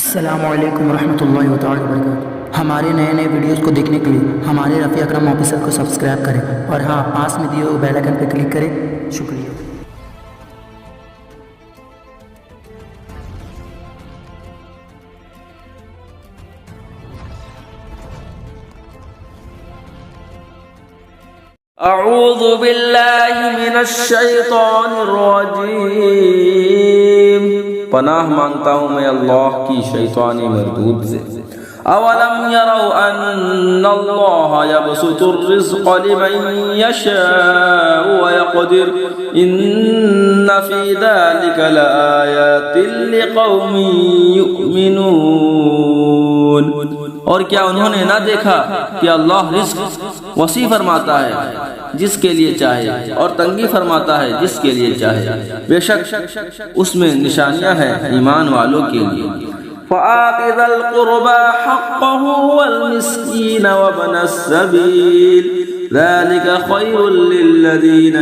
السلام علیکم ورحمۃ اللہ تعالی وبرکاتہ۔ ہمارے نئے ویڈیوز کو دیکھنے کے لیے ہمارے رفیع اکرم آفیسر کو سبسکرائب کریں اور ہاں پاس میں دیے ہوئے بیل آئیکن پہ کلک کریں۔ شکریہ۔ اعوذ باللہ من الشیطان الرجیم، پناہ مانگتا ہوں میں اللہ کی شیطانی مردود سے۔ اولم يروا ان اللہ یبسط الرزق لمن یشاء ویقدر ان فی ذلک لآیات لقوم یؤمنون۔ اور کیا انہوں نے نہ دیکھا کہ اللہ رزق وسیع فرماتا ہے جس کے لیے چاہے اور تنگی فرماتا ہے جس کے لیے چاہے، بے شک اس میں نشانیاں ہیں ایمان والوں کے لیے۔ فآت ذا القربى حقه والمسكين وابن السبيل ذلك خير للذين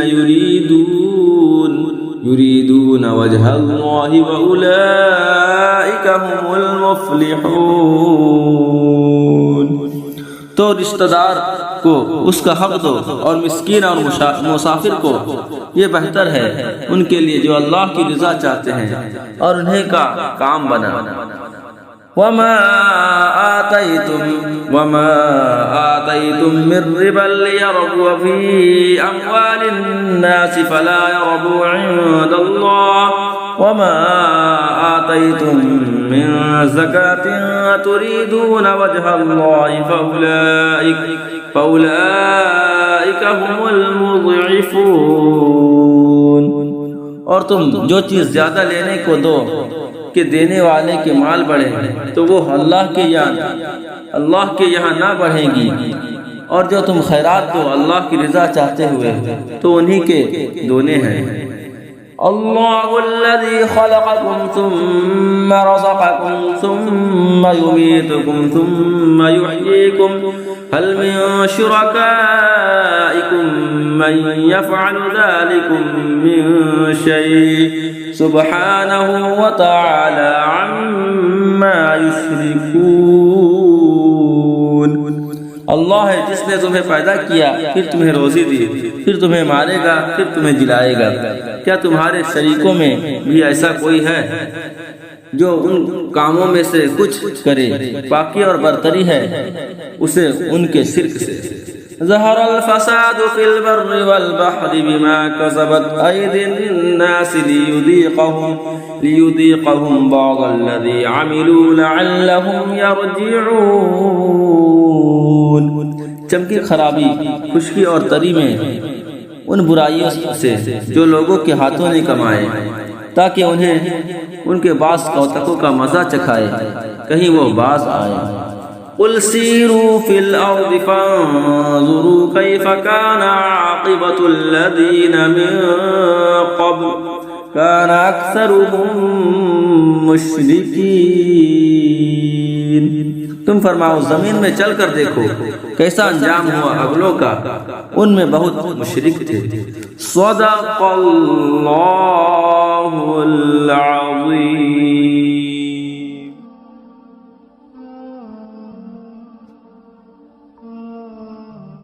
يريدون وجه الله وأولئك هم المفلحون۔ تو رشتہ دار کو اس کا حق دو اور مسکین اور مسافر کو، یہ بہتر ہے ان کے لیے جو اللہ کی رضا چاہتے ہیں اور انہیں کا کام بنا۔ وما آتيتم من ربا ليربو في أموال الناس فلا يربو عند الله وما آتيتم من زكاة تريدون وجه الله فأولئك هم المضعفون۔ اور تم جو چیز زیادہ لینے کو دو کہ دینے والے کے مال بڑھے تو وہ اللہ کے یہاں نہ بڑھیں گی، اور جو تم خیرات دو اللہ کی رضا چاہتے ہوئے تو انہی کے دونے ہیں۔ اللہ الذی خلقکم ثم رزقکم ثم یمیتکم ثم یحییکم هل من شرکائکم من یفعل ذلکم من شیء سبحانہ وتعالی عما یشرکون۔ اللہ ہے جس نے تمہیں پیدا کیا، پھر تمہیں روزی دی، پھر تمہیں مارے گا، پھر تمہیں جلائے گا۔ کیا تمہارے شریکوں میں بھی ایسا کوئی ہے جو ان کاموں میں سے کچھ کرے؟ پاکی اور برتری ہے اسے ان کے شرک سے۔ ظہر الفساد فی البر والبحر بما کسبت ایدی الناس لیذیقہم بعض الذی عملوا لعلہم یرجعون۔ چمکی خرابی، خشکی اور تری میں ان برائیوں سے جو لوگوں کے ہاتھوں نے کمائے، تاکہ انہیں ان کے بعض کوتکوں کا مزہ چکھائے، کہیں وہ باز آئے۔ قل سیروا فی الارض فانظروا کیف کان عاقبۃ الذین من قبل کان اکثرهم مشرکین۔ تم فرماؤ زمین میں چل کر دیکھو کیسا انجام ہوا اگلوں کا، ان میں بہت مشرک تھے۔ صدق اللہ العظیم۔